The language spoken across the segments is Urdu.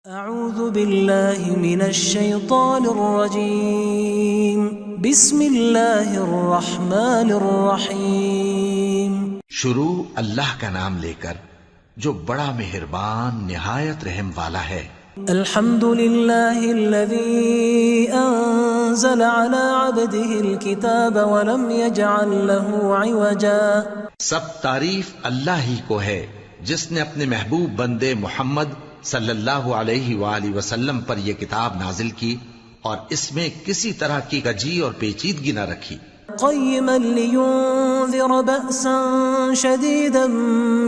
اعوذ باللہ من الشیطان الرجیم بسم اللہ الرحمن الرحیم۔ شروع اللہ کا نام لے کر جو بڑا مہربان نہایت رحم والا ہے۔ الحمد للہ الذی انزل علی عبده الكتاب ولم يجعل له عوجا۔ سب تعریف اللہ ہی کو ہے جس نے اپنے محبوب بندے محمد صلی اللہ علیہ وآلہ وسلم پر یہ کتاب نازل کی اور اس میں کسی طرح کی کجی اور پیچیدگی نہ رکھی۔ قیما لینذر بأسا شدیدا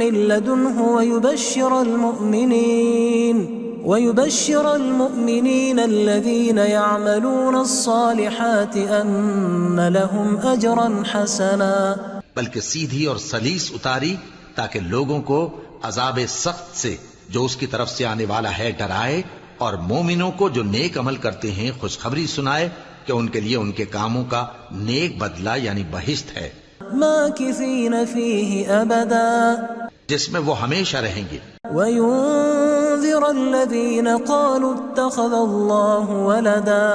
من لدنہ ويبشر المؤمنين الذين يعملون الصالحات ان لهم اجرا حسنا۔ بلکہ سیدھی اور سلیس اتاری تاکہ لوگوں کو عذاب سخت سے جو اس کی طرف سے آنے والا ہے ڈرائے، اور مومنوں کو جو نیک عمل کرتے ہیں خوشخبری سنائے کہ ان کے لیے ان کے کاموں کا نیک بدلہ یعنی بہشت ہے، ماکثین فیہ ابدا، جس میں وہ ہمیشہ رہیں گے۔ وینذر الذین قالوا اتخذ اللہ ولدا،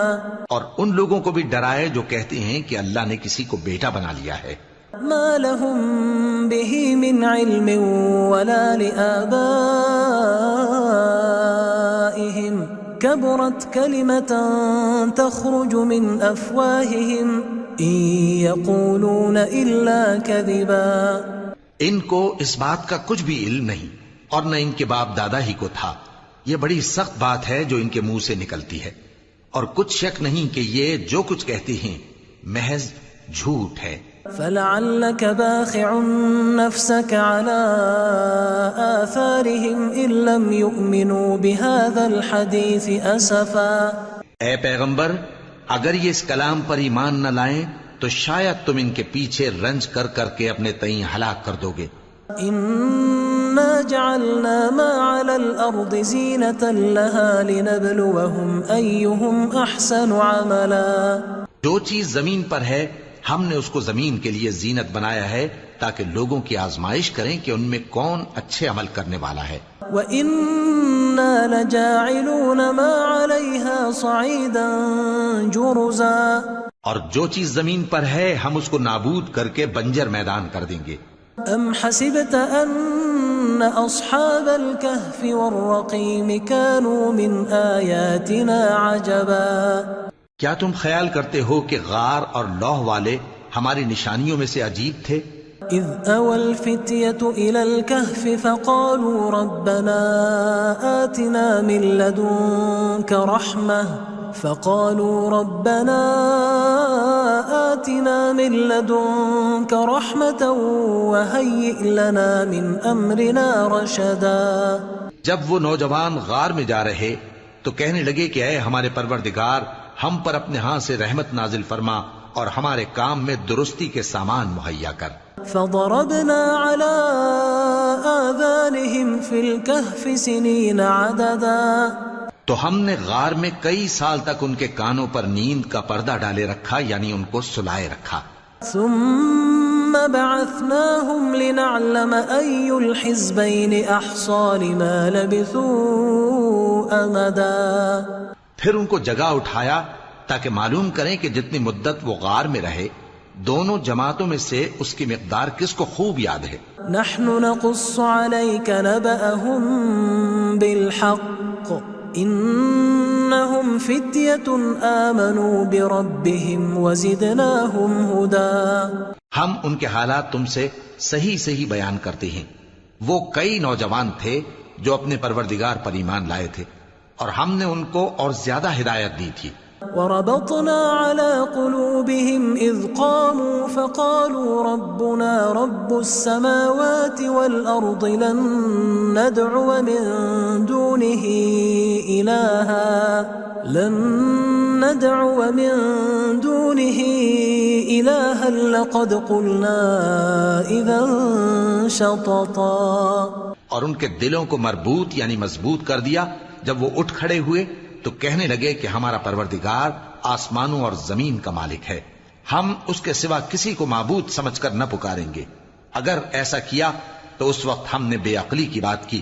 اور ان لوگوں کو بھی ڈرائے جو کہتے ہیں کہ اللہ نے کسی کو بیٹا بنا لیا ہے۔ ما لهم به من علم ولا لآبائهم كبرت كلمة تخرج من أفواههم إن يقولون إلا كذبا۔ ان کو اس بات کا کچھ بھی علم نہیں اور نہ ان کے باپ دادا ہی کو تھا۔ یہ بڑی سخت بات ہے جو ان کے منہ سے نکلتی ہے، اور کچھ شک نہیں کہ یہ جو کچھ کہتے ہیں محض جھوٹ ہے۔ فلعلك باخع نفسك على آثارهم إن لم يؤمنوا بهذا الحديث أسفا۔ اے پیغمبر، اگر یہ اس کلام پر ایمان نہ لائیں تو شاید تم ان کے پیچھے رنج کر کر کے اپنے تئیں ہلاک کر دو گے۔ إنا جعلنا ما على الأرض زينة لها لنبلوهم أيهم أحسن عملا۔ جو چیز زمین پر ہے ہم نے اس کو زمین کے لیے زینت بنایا ہے تاکہ لوگوں کی آزمائش کریں کہ ان میں کون اچھے عمل کرنے والا ہے۔ وَإِنَّا لَجَاعِلُونَ مَا عَلَيْهَا صَعِيدًا جُرُزًا، اور جو چیز زمین پر ہے ہم اس کو نابود کر کے بنجر میدان کر دیں گے۔ أَمْ حَسِبْتَ أَنَّ أَصْحَابَ الْكَهْفِ وَالرَّقِيمِ كَانُوا مِنْ آيَاتِنَا عَجَبًا۔ کیا تم خیال کرتے ہو کہ غار اور لوح والے ہماری نشانیوں میں سے عجیب تھے؟ اذ اوى الفتية الى الكهف فقالوا ربنا آتنا من لدنك رحمة وهيئ لنا من امرنا رشدا۔ جب وہ نوجوان غار میں جا رہے تو کہنے لگے کہ اے ہمارے پروردگار، ہم پر اپنے ہاں سے رحمت نازل فرما اور ہمارے کام میں درستی کے سامان مہیا کر۔ فضربنا على آذانهم في الكهف سنين عددا، تو ہم نے غار میں کئی سال تک ان کے کانوں پر نیند کا پردہ ڈالے رکھا، یعنی ان کو سلائے رکھا۔ ثم بعثناهم لنعلم أي الحزبين أحصى لما لبثوا أمدا، پھر ان کو جگہ اٹھایا تاکہ معلوم کریں کہ جتنی مدت وہ غار میں رہے دونوں جماعتوں میں سے اس کی مقدار کس کو خوب یاد ہے۔ نحن نقص عليك نبأهم بالحق إنهم فتية آمنوا بربهم وزدناهم هدى۔ ہم ان کے حالات تم سے صحیح صحیح بیان کرتے ہیں۔ وہ کئی نوجوان تھے جو اپنے پروردگار پر ایمان لائے تھے اور ہم نے ان کو اور زیادہ ہدایت دی تھی۔ وربطنا على قلوبهم إذ قاموا فقالوا ربنا رب السماوات والأرض لن ندعو من دونه إلها لقد قلنا إذا شططا۔ اور ان کے دلوں کو مربوط یعنی مضبوط کر دیا۔ جب وہ اٹھ کھڑے ہوئے تو کہنے لگے کہ ہمارا پروردگار آسمانوں اور زمین کا مالک ہے، ہم اس کے سوا کسی کو معبود سمجھ کر نہ پکاریں گے۔ اگر ایسا کیا تو اس وقت ہم نے بے عقلی کی بات کی۔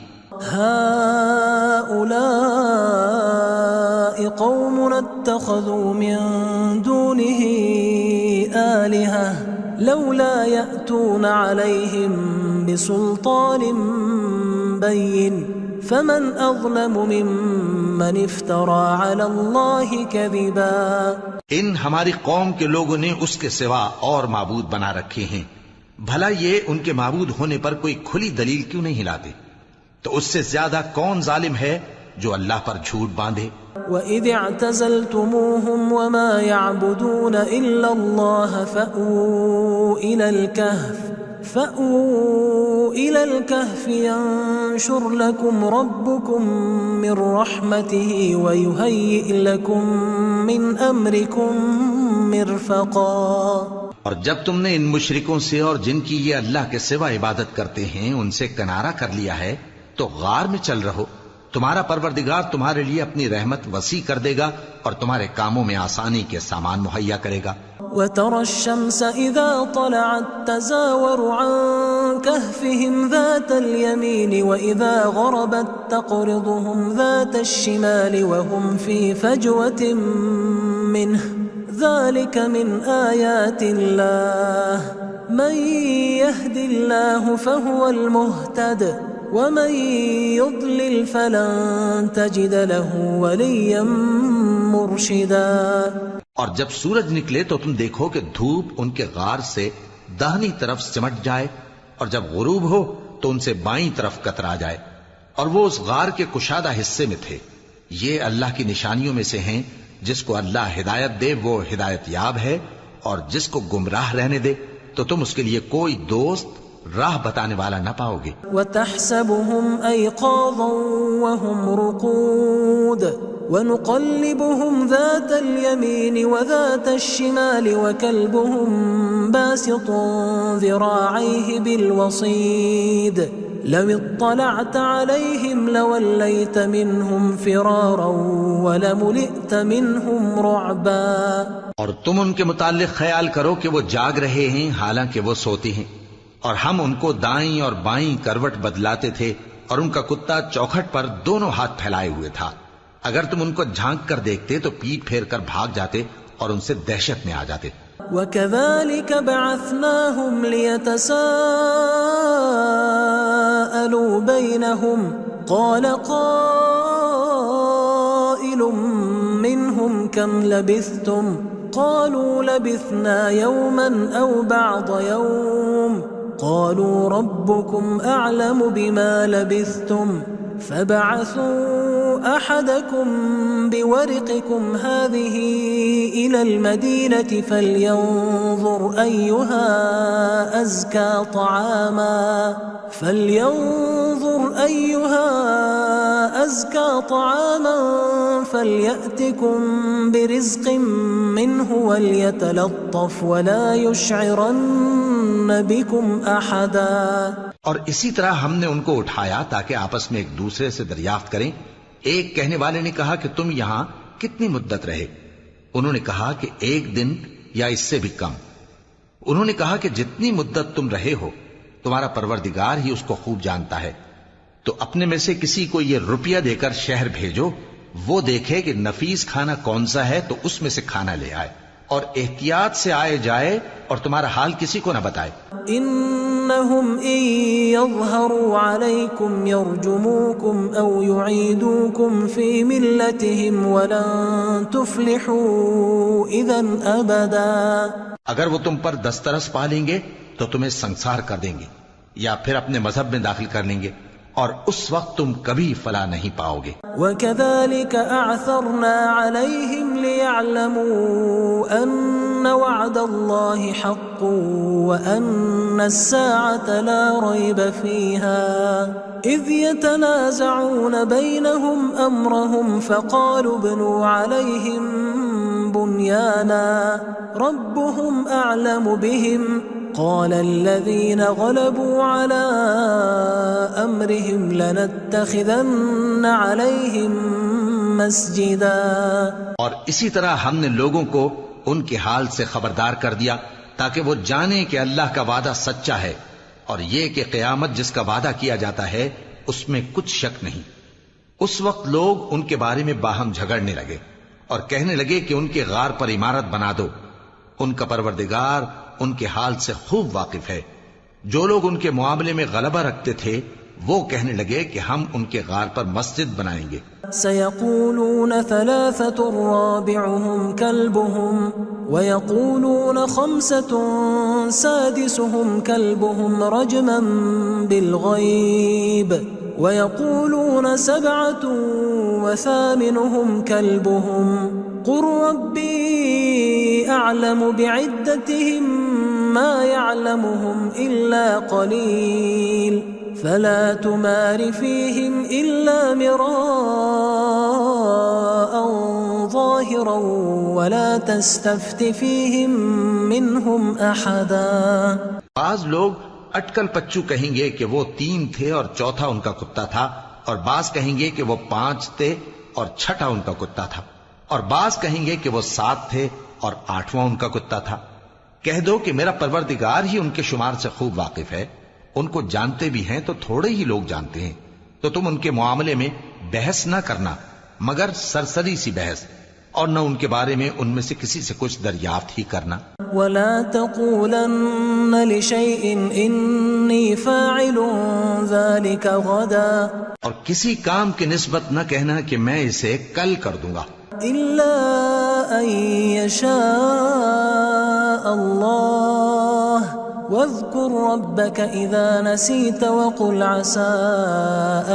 هؤلاء قومنا اتخذوا من دونه آلهة لولا يأتون عليهم بسلطان بين فمن أظلم ممن افترى على الله كذبا. ان ہماری قوم کے لوگوں نے اس کے سوا اور معبود بنا رکھے ہیں، بھلا یہ ان کے معبود ہونے پر کوئی کھلی دلیل کیوں نہیں لاتے؟ تو اس سے زیادہ کون ظالم ہے جو اللہ پر جھوٹ باندھے؟ وَإِذِ اعْتَزَلْتُمُوهُمْ وَمَا يَعْبُدُونَ إِلَّا اللَّهَ فَأْوُوا إِلَى الْكَهْفِ يَنشُرْ لَكُمْ رَبُّكُمْ مِنْ رَحْمَتِهِ وَيُهَيِّئْ لَكُمْ مِنْ أَمْرِكُمْ مِرْفَقًا. اور جب تم نے ان مشرکوں سے اور جن کی یہ اللہ کے سوا عبادت کرتے ہیں ان سے کنارہ کر لیا ہے تو غار میں چل رہو، تمہارا پروردگار تمہارے لیے اپنی رحمت وسیع کر دے گا اور تمہارے کاموں میں آسانی کے سامان مہیا کرے گا. وَتَرَى الشَّمْسَ إِذَا طَلَعَتْ تَزَاوَرُ عَنْ كَهْفِهِمْ ذَاتَ الْيَمِينِ وَإِذَا غَرَبَتْ تَقْرِضُهُمْ ذَاتَ الشِّمَالِ وَهُمْ فِي فَجْوَةٍ مِّنْهُ ذَلِكَ مِنْ آيَاتِ اللَّهِ مَنْ يَهْدِ اللَّهُ فَهُوَ الْمُهْتَدِ وَمَنْ يُضْلِلْ فَلَنْ تَجِدَ لَهُ وَلِيًّا مُرْشِدًا. اور جب سورج نکلے تو تم دیکھو کہ دھوپ ان کے غار سے داہنی طرف سمٹ جائے اور جب غروب ہو تو ان سے بائیں طرف کترا جائے، اور وہ اس غار کے کشادہ حصے میں تھے. یہ اللہ کی نشانیوں میں سے ہیں، جس کو اللہ ہدایت دے وہ ہدایت یاب ہے، اور جس کو گمراہ رہنے دے تو تم اس کے لیے کوئی دوست راہ بتانے والا نہ پاؤ گے. وَتَحْسَبُهُمْ أَيْقَاظًا وَهُمْ رُقُودٌ وَنُقَلِّبُهُمْ ذَاتَ الْيَمِينِ وَذَاتَ الشِّمَالِ وَكَلْبُهُمْ بَاسِطٌ ذِرَاعَيْهِ بِالْوَصِيدِ لَوِ اطَّلَعْتَ عَلَيْهِمْ لَوَلَّيْتَ مِنْهُمْ فِرَارًا وَلَمُلِئْتَ مِنْهُمْ رُعْبًا. اور تم ان کے متعلق خیال کرو کہ وہ جاگ رہے ہیں حالانکہ وہ سوتے ہیں، اور ہم ان کو دائیں اور بائیں کروٹ بدلاتے تھے، اور ان کا کتا چوکھٹ پر دونوں ہاتھ پھیلائے ہوئے تھا. اگر تم ان کو جھانک کر دیکھتے تو پیٹ پھیر کر بھاگ جاتے اور ان سے دہشت میں آ جاتے. وَكَذَلِكَ بَعَثْنَاهُمْ لِيَتَسَاءَلُوا بَيْنَهُمْ قَالَ قَائِلٌ مِّنْهُمْ كَمْ لَبِثْتُمْ قَالُوا لَبِثْنَا يَوْمًا أَوْ بَعْضَ يَوْمٍ قَالُوا رَبُّكُمْ أَعْلَمُ بِمَا لَبِثْتُمْ فَبَعَثُوا أَحَدَكُمْ بِوَرِقِكُمْ هَذِهِ إِلَى الْمَدِينَةِ فَلْيَنظُرْ أَيُّهَا أَزْكَى طَعَامًا فَلْيَأْتِكُمْ بِرِزْقٍ مِّنْهُ وَلْيَتَلَطَّفْ وَلَا يُشْعِرَنَّ بِكُمْ أَحَدًا. اور اسی طرح ہم نے ان کو اٹھایا تاکہ آپس میں ایک دوسرے سے دریافت کریں. ایک کہنے والے نے کہا کہ تم یہاں کتنی مدت رہے؟ انہوں نے کہا کہ 1 دن یا اس سے بھی کم. انہوں نے کہا کہ جتنی مدت تم رہے ہو تمہارا پروردگار ہی اس کو خوب جانتا ہے. تو اپنے میں سے کسی کو یہ روپیہ دے کر شہر بھیجو، وہ دیکھے کہ نفیس کھانا کون سا ہے تو اس میں سے کھانا لے آئے، اور احتیاط سے آئے جائے اور تمہارا حال کسی کو نہ بتائے. إنهم إن يظهروا عليكم يرجموكم أو يعيدوكم في ملتهم ولن تفلحوا إذا أبدا. اگر وہ تم پر دسترس پا لیں گے تو تمہیں سنسار کر دیں گے یا پھر اپنے مذہب میں داخل کر لیں گے، اور اس وقت تم کبھی فلاح نہیں پاؤ گے. وَكَذَلِكَ أَعْثَرْنَا عَلَيْهِمْ لِيَعْلَمُوا أَنَّ وَعْدَ اللَّهِ حَقٌّ وَأَنَّ السَّاعَةَ لَا رَيْبَ فِيهَا إِذْ يَتَنَازَعُونَ بَيْنَهُمْ أَمْرَهُمْ فَقَالُوا ابْنُوا عَلَيْهِمْ بُنْيَانًا رَبُّهُمْ أَعْلَمُ بِهِمْ قال الذين غلبوا على أمرهم لنتخذن عليهم مسجدا. اور اسی طرح ہم نے لوگوں کو ان کے حال سے خبردار کر دیا تاکہ وہ جانیں کہ اللہ کا وعدہ سچا ہے، اور یہ کہ قیامت جس کا وعدہ کیا جاتا ہے اس میں کچھ شک نہیں. اس وقت لوگ ان کے بارے میں باہم جھگڑنے لگے اور کہنے لگے کہ ان کے غار پر عمارت بنا دو. ان کا پروردگار ان کے حال سے خوب واقف ہے. جو لوگ ان کے معاملے میں غلبہ رکھتے تھے وہ کہنے لگے کہ ہم ان کے غار پر مسجد بنائیں گے. سيقولون 3 رابعهم كلبهم ويقولون 5 سادسهم كلبهم رجما بالغيب ويقولون 7 وثامنهم كلبهم قل ربي أعلم بعدتهم ما يعلمهم إلا قليل فلا تمار فيهم إلا مراء ظاهرا ولا تستفت فيهم منهم أحدا. بعض لوگ اٹکل پچو کہیں گے کہ وہ 3 تھے اور چوتھا ان کا کتا تھا، اور بعض کہیں گے کہ وہ 5 تھے اور چھٹا ان کا کتا تھا، اور بعض کہیں گے کہ وہ 7 تھے اور 8واں ان کا کتا تھا. کہہ دو کہ میرا پروردگار ہی ان کے شمار سے خوب واقف ہے. ان کو جانتے بھی ہیں تو تھوڑے ہی لوگ جانتے ہیں. تو تم ان کے معاملے میں بحث نہ کرنا مگر سرسری سی بحث، اور نہ ان کے بارے میں ان میں سے کسی سے کچھ دریافت ہی کرنا. ولا تقولن لشيء إني فاعل ذلك غدا، اور کسی کام کی نسبت نہ کہنا کہ میں اسے کل کر دوں گا، إلا أن يشاء الله واذكر ربك إذا نسيت وقل عسى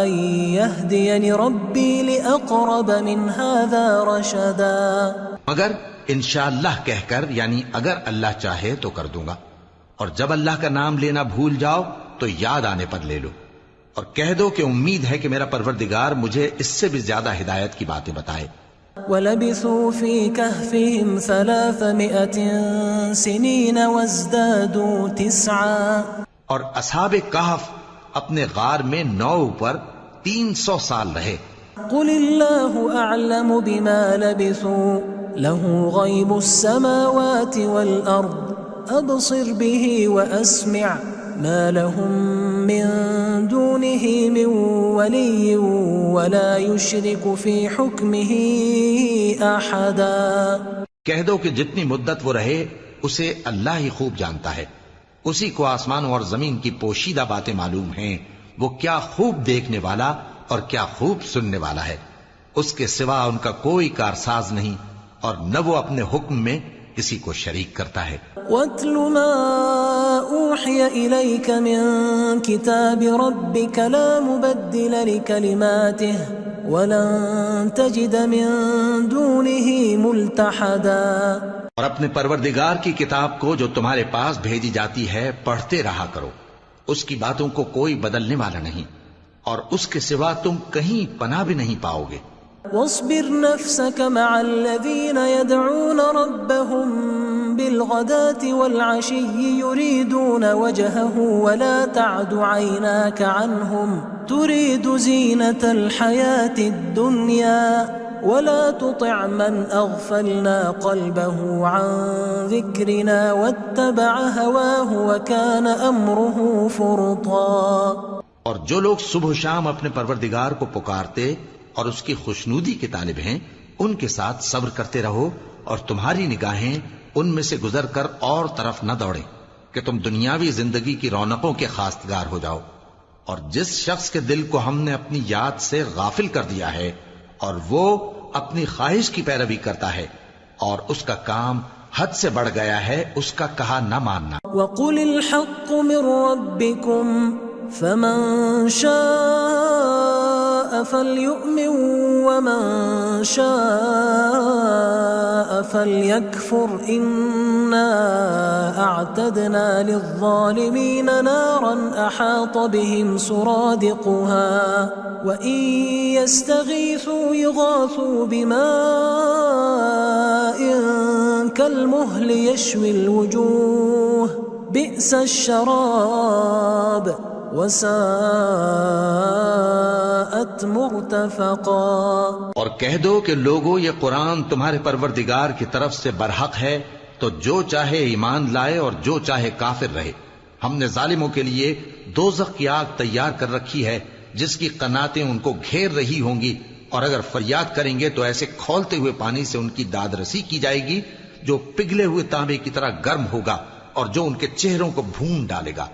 أن يهديني ربي لأقرب من هذا رشدا. مگر انشاءاللہ کہہ کر، یعنی اگر اللہ چاہے تو کر دوں گا، اور جب اللہ کا نام لینا بھول جاؤ تو یاد آنے پر لے لو، اور کہہ دو کہ امید ہے کہ میرا پروردگار مجھے اس سے بھی زیادہ ہدایت کی باتیں بتائے. وَلَبِثُوا فِي كَهْفِهِمْ 300 سِنِينَ وَازْدَادُوا 9. اور اصحاب کہف اپنے غار میں 9 پر 300 سال رہے. قُلِ اللَّهُ أَعْلَمُ بِمَا لَبِثُوا لَهُ غَيْبُ السَّمَاوَاتِ وَالْأَرْضِ أَبْصِرْ بِهِ وَأَسْمِعْ مَا لَهُم مِّن دُونِهِ مِن وَلِيٍّ وَلَا يُشْرِكُ فِي حُكْمِهِ أَحَدًا. کہہ دو کہ جتنی مدت وہ رہے اسے اللہ ہی خوب جانتا ہے. اسی کو آسمانوں اور زمین کی پوشیدہ باتیں معلوم ہیں. وہ کیا خوب دیکھنے والا اور کیا خوب سننے والا ہے. اس کے سوا ان کا کوئی کارساز نہیں، اور نہ وہ اپنے حکم میں کسی کو شریک کرتا ہے. وَاتْلُ مَا أُوحِيَ إِلَيْكَ مِن كِتَابِ رَبِّكَ لَا مُبَدِّلَ لِكَلِمَاتِهِ وَلَن تَجِدَ مِن دُونِهِ مُلْتَحَدًا. اور اپنے پروردگار کی کتاب کو جو تمہارے پاس بھیجی جاتی ہے پڑھتے رہا کرو. اس کی باتوں کو کوئی بدلنے والا نہیں، اور اس کے سوا تم کہیں پناہ بھی نہیں پاؤ گے. واصبر نفسك مع الذين يدعون ربهم بالغداة والعشي يريدون وجهه ولا تعد عيناك عنهم تريد زينة الحياة الدنيا ولا تطع من أغفلنا قلبه عن ذكرنا واتبع هواه وكان أمره فرطا. اور جو لوگ صبح و شام اپنے پروردگار کو پکارتے اور اس کی خوشنودی کے طالب ہیں ان کے ساتھ صبر کرتے رہو، اور تمہاری نگاہیں ان میں سے گزر کر اور طرف نہ دوڑیں کہ تم دنیاوی زندگی کی رونقوں کے خواستگار ہو جاؤ. اور جس شخص کے دل کو ہم نے اپنی یاد سے غافل کر دیا ہے اور وہ اپنی خواہش کی پیروی کرتا ہے اور اس کا کام حد سے بڑھ گیا ہے، اس کا کہا نہ ماننا. وَقُلِ الْحَقُّ مِن رَّبِّكُمْ فَمَن شَاءَ فَلْيُؤْمِن وَمَن شَاءَ فَلْيَكْفُرْ إِنَّا أَعْتَدْنَا لِلظَّالِمِينَ نَارًا أَحَاطَ بِهِمْ سُرَادِقُهَا وَإِن يَسْتَغِيثُوا يُغَاثُوا بِمَاءٍ كَالْمُهْلِ يَشْوِي الْوُجُوهَ بِئْسَ الشَّرَابُ وَسَاءَتْ مُرْتَفَقًا. اور کہہ دو کہ لوگو یہ قرآن تمہارے پروردگار کی طرف سے برحق ہے، تو جو چاہے ایمان لائے اور جو چاہے کافر رہے. ہم نے ظالموں کے لیے دوزخ کی آگ تیار کر رکھی ہے جس کی قناتیں ان کو گھیر رہی ہوں گی، اور اگر فریاد کریں گے تو ایسے کھولتے ہوئے پانی سے ان کی داد رسی کی جائے گی جو پگھلے ہوئے تانبے کی طرح گرم ہوگا اور جو ان کے چہروں کو بھون ڈالے گا۔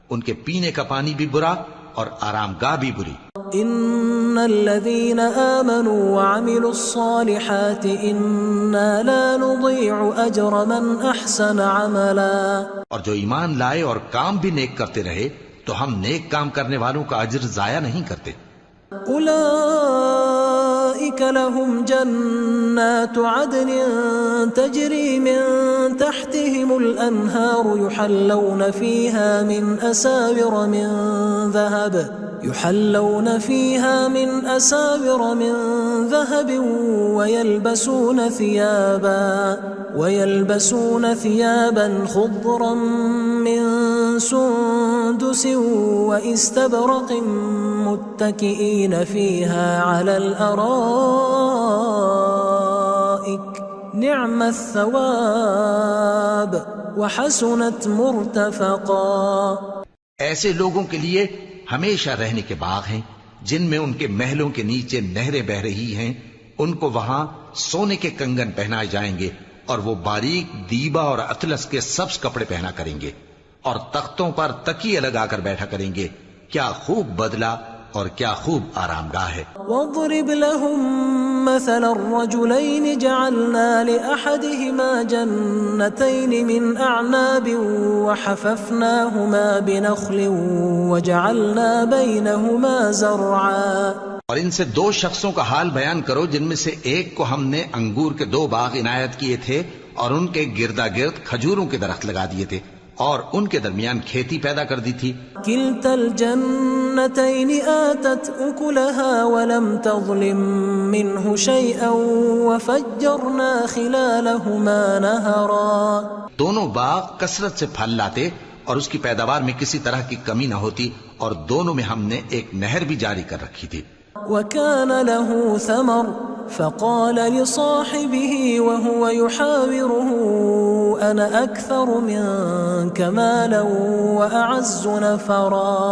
ان کے پینے کا پانی بھی برا اور آرام گاہ بھی بری۔ ان الذين آمنوا وعملوا الصالحات انا لا نضيع اجر من احسن عملا، اور جو ایمان لائے اور کام بھی نیک کرتے رہے تو ہم نیک کام کرنے والوں کا اجر ضائع نہیں کرتے۔ اولئك لهم جنات عدن تجري من تحتهم الانهار يحلون فيها من أساور من ذهب ويلبسون ثيابا خضرا من سندس واستبرق متكئين فيها على الأرائك نعم الثواب وحسنت مرتفقا۔ ایسے لوگوں کے لیے ہمیشہ رہنے کے باغ ہیں جن میں ان کے محلوں کے نیچے نہریں بہ رہی ہیں، ان کو وہاں سونے کے کنگن پہنائے جائیں گے اور وہ باریک دیبا اور اطلس کے سبز کپڑے پہنا کریں گے اور تختوں پر تکیے لگا کر بیٹھا کریں گے۔ کیا خوب بدلہ اور کیا خوب آرام گاہ ہے۔ واضرب لهم مثل الرجلين جعلنا لأحدهما جنتين من أعناب وحففناهما بنخل وجعلنا بينهما زرعا۔ اور ان سے دو شخصوں کا حال بیان کرو جن میں سے ایک کو ہم نے انگور کے 2 باغ عنایت کیے تھے اور ان کے گردا گرد کھجوروں کے درخت لگا دیے تھے اور ان کے درمیان کھیتی پیدا کر دی تھی۔ كلتا الجنتين آتت أكلها ولم تظلم منه شيئا وفجرنا خلالهما نهرا۔ دونوں باغ کثرت سے پھل لاتے اور اس کی پیداوار میں کسی طرح کی کمی نہ ہوتی، اور دونوں میں ہم نے ایک نہر بھی جاری کر رکھی تھی۔ وكان له ثمر فقال لصاحبه وهو يحاوره أنا أكثر منك مالا وأعز نفرا۔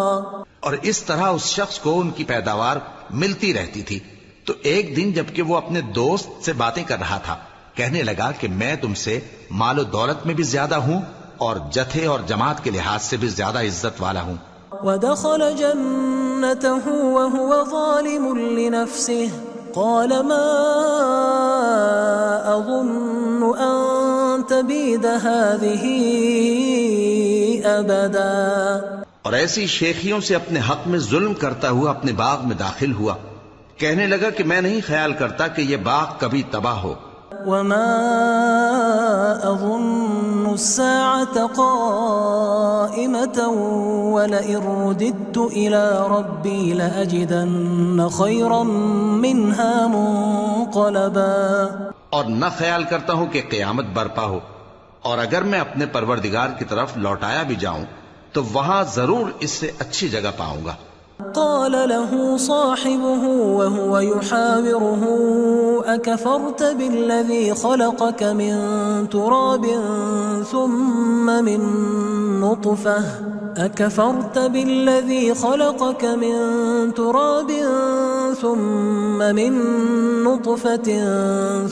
اور اس طرح اس شخص کو ان کی پیداوار ملتی رہتی تھی، تو ایک دن جبکہ وہ اپنے دوست سے باتیں کر رہا تھا کہنے لگا کہ میں تم سے مال و دولت میں بھی زیادہ ہوں اور جتھے اور جماعت کے لحاظ سے بھی زیادہ عزت والا ہوں۔ ودخل جنته وهو ظالم لنفسه قال ما أظن أن تبيد هذه أبدا۔ اور ایسی شیخیوں سے اپنے حق میں ظلم کرتا ہوا اپنے باغ میں داخل ہوا، کہنے لگا کہ میں نہیں خیال کرتا کہ یہ باغ کبھی تباہ ہو۔ وما أظن الساعة قائمة ولئن رددت إلى ربي لأجدن خيرا منها منقلبا۔ اور نہ خیال کرتا ہوں کہ قیامت برپا ہو، اور اگر میں اپنے پروردگار کی طرف لوٹایا بھی جاؤں تو وہاں ضرور اس سے اچھی جگہ پاؤں گا۔ قال له صاحبه وهو يحاوره أكفرت بالذي خلقك من تراب ثم من نطفة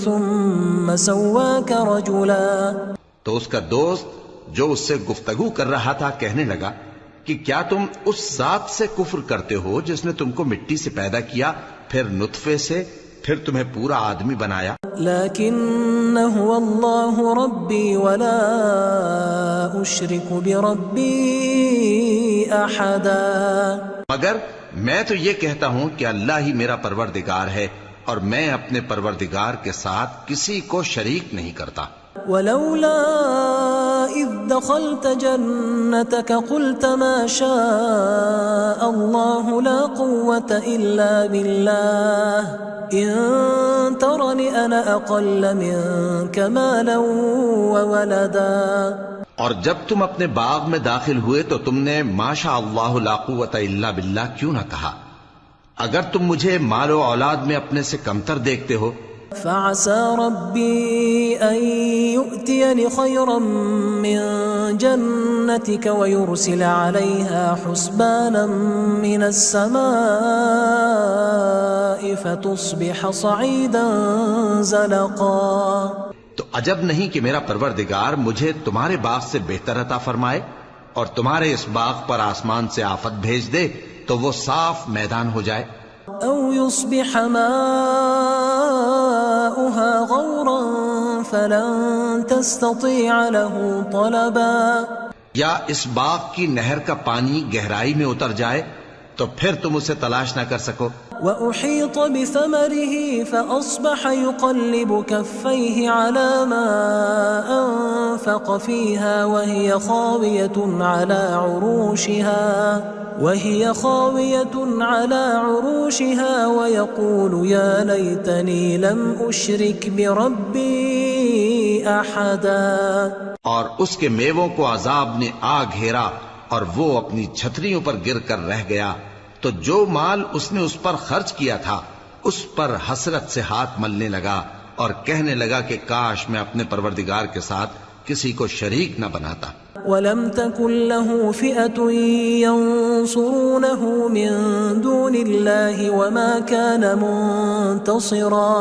ثم سواك رجلا۔ تو اس کا دوست جو اس سے گفتگو کر رہا تھا کہنے لگا کہ کیا تم اس ذات سے کفر کرتے ہو جس نے تم کو مٹی سے پیدا کیا، پھر نطفے سے، پھر تمہیں پورا آدمی بنایا؟ لكن هو الله ربي ولا أشرك بربي أحدا۔ مگر میں تو یہ کہتا ہوں کہ اللہ ہی میرا پروردگار ہے اور میں اپنے پروردگار کے ساتھ کسی کو شریک نہیں کرتا۔ ولولا إذ دخلت جنتك قلت ما شاء الله لا قوة إلا بالله إن ترني أنا أقل منك مالا وولدا۔ اور جب تم اپنے باغ میں داخل ہوئے تو تم نے ما شاء اللہ لا قوت الا باللہ کیوں نہ کہا؟ اگر تم مجھے مال و اولاد میں اپنے سے کمتر دیکھتے ہو فعسى ربي أن يؤتيني خيرا من جنتك ويرسل عليها حسبانا من السماء فتصبح صعيدا زلقا. تو عجب نہیں کہ میرا پروردگار مجھے تمہارے باغ سے بہتر عطا فرمائے اور تمہارے اس باغ پر آسمان سے آفت بھیج دے تو وہ صاف میدان ہو جائے. أو يصبح ماؤها غورا فلن تستطيع له طلبا. یا اس باغ کی نہر کا پانی گہرائی میں اتر جائے تو پھر تم اسے تلاش نہ کر سکو. وأحيط بثمره فأصبح يقلب كفيه على ما أنفق فيها وهي خاوية على عروشها ويقول يا ليتني لم أشرك بربي أحدا. اور اس کے میووں کو عذاب نے آ گھیرا اور وہ اپنی چھتریوں پر گر کر رہ گیا تو جو مال اس نے اس پر خرچ کیا تھا اس پر حسرت سے ہاتھ ملنے لگا اور کہنے لگا کہ کاش میں اپنے پروردگار کے ساتھ کسی کو شریک نہ بناتا. ولم تكن له فئة ينصرونه من دون الله وما كان منتصرا.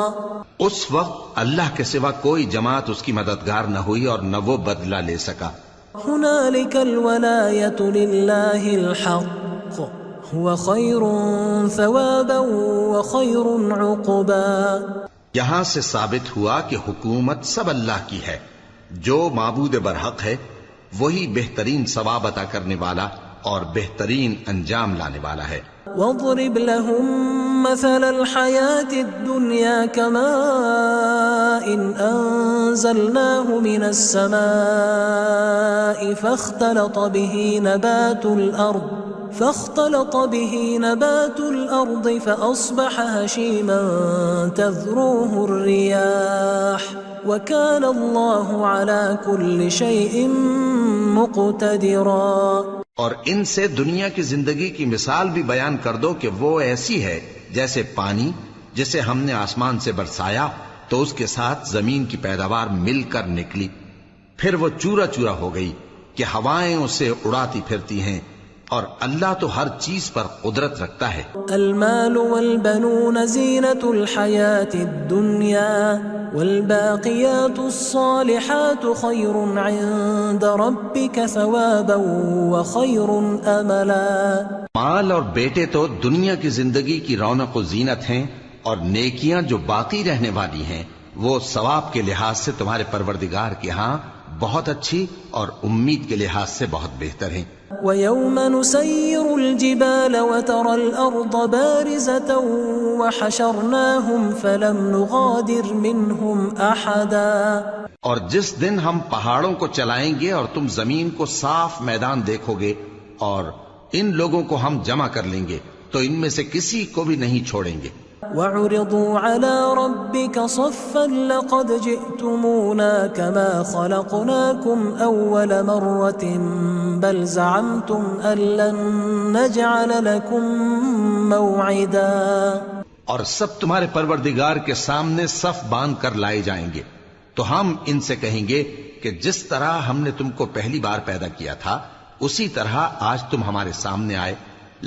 اس وقت اللہ کے سوا کوئی جماعت اس کی مددگار نہ ہوئی اور نہ وہ بدلہ لے سکا. هنالك الولاية لله الحق هو خير ثوابا وخير عقبا. یہاں سے ثابت ہوا کہ حکومت سب اللہ کی ہے. جو معبود برحق ہے وہی بہترین ثواب عطا کرنے والا اور بہترین انجام لانے والا ہے. واضرب لهم مثل الحياة الدنيا كماء أنزلناه من السماء فاختلط به نبات الأرض فأصبح هشيما تذروه الرياح وكان الله على كل شيء مقتدرا. اور ان سے دنیا کی زندگی کی مثال بھی بیان کر دو کہ وہ ایسی ہے جیسے پانی جسے ہم نے آسمان سے برسایا تو اس کے ساتھ زمین کی پیداوار مل کر نکلی پھر وہ چورا چورا ہو گئی کہ ہوائیں اسے اڑاتی پھرتی ہیں اور اللہ تو ہر چیز پر قدرت رکھتا ہے. المال والبنون زینة الحیاة الدنیا والباقیات الصالحات خیر عند ربک ثوابا وخیر املا. مال اور بیٹے تو دنیا کی زندگی کی رونق و زینت ہیں اور نیکیاں جو باقی رہنے والی ہیں وہ ثواب کے لحاظ سے تمہارے پروردگار کے ہاں بہت اچھی اور امید کے لحاظ سے بہت بہتر ہیں. وَيَوْمَ نُسَيِّرُ الْجِبَالَ وَتَرَى الْأَرْضَ بَارِزَةً وَحَشَرْنَاهُمْ فَلَمْ نُغَادِرْ مِنْهُمْ أَحَدًا. اور جس دن ہم پہاڑوں کو چلائیں گے اور تم زمین کو صاف میدان دیکھو گے اور ان لوگوں کو ہم جمع کر لیں گے تو ان میں سے کسی کو بھی نہیں چھوڑیں گے. وَعُرِضُوا عَلَى رَبِّكَ صَفًّا لَقَدْ جِئْتُمُونَا كَمَا خَلَقْنَاكُمْ أَوَّلَ مَرَّةٍ بَلْ زَعَمْتُمْ أَن لَّن نَّجْعَلَ لَكُم مَّوْعِدًا. اور سب تمہارے پروردگار کے سامنے صف باندھ کر لائے جائیں گے تو ہم ان سے کہیں گے کہ جس طرح ہم نے تم کو پہلی بار پیدا کیا تھا اسی طرح آج تم ہمارے سامنے آئے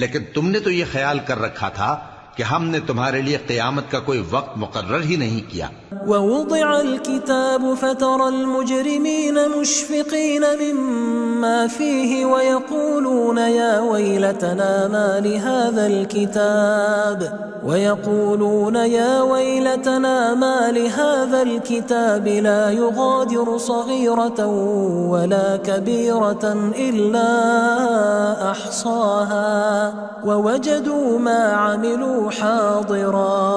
لیکن تم نے تو یہ خیال کر رکھا تھا کہ ہم نے تمہارے لیے قیامت کا کوئی وقت مقرر ہی نہیں کیا. وَوُضِعَ الْكِتَابُ فَتَرَى الْمُجْرِمِينَ مُشْفِقِينَ مِمَّا فِيهِ وَيَقُولُونَ يَا وَيْلَتَنَا مَا لِهَذَا الْكِتَابِ لَا يُغَادِرُ صَغِيرَةً وَلَا كَبِيرَةً إِلَّا أَحْصَاهَا وَوَجَدُوا مَا عَمِلُوا حَاضِرًا